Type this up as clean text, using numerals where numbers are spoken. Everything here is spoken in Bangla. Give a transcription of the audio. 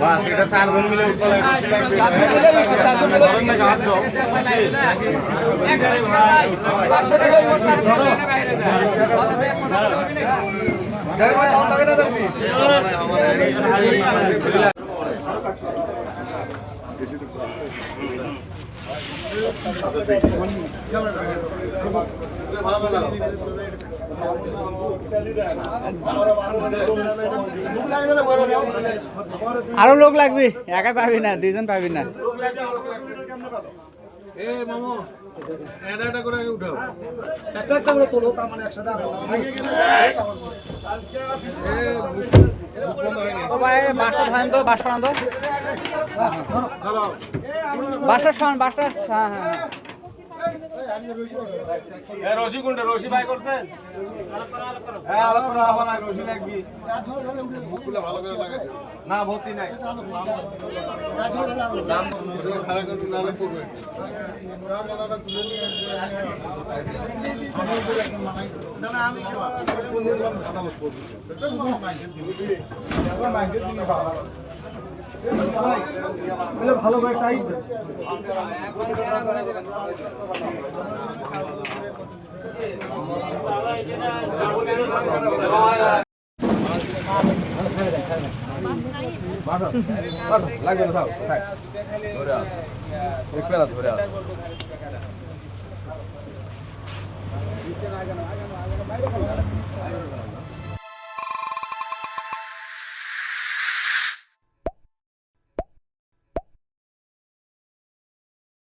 বাস এটা 4 জন মিলে উঠতে লাগে আরো লোক লাগবে, একা পাবি না, দুইজন পাবি না। রশি কোনটা? রশি ভাই করছেন? হ্যাঁ আলোচনা হবে না, রশি লাগবে না, ভর্তি নাই। ভালো করে টাইট লাগবে না, ধরে ধরে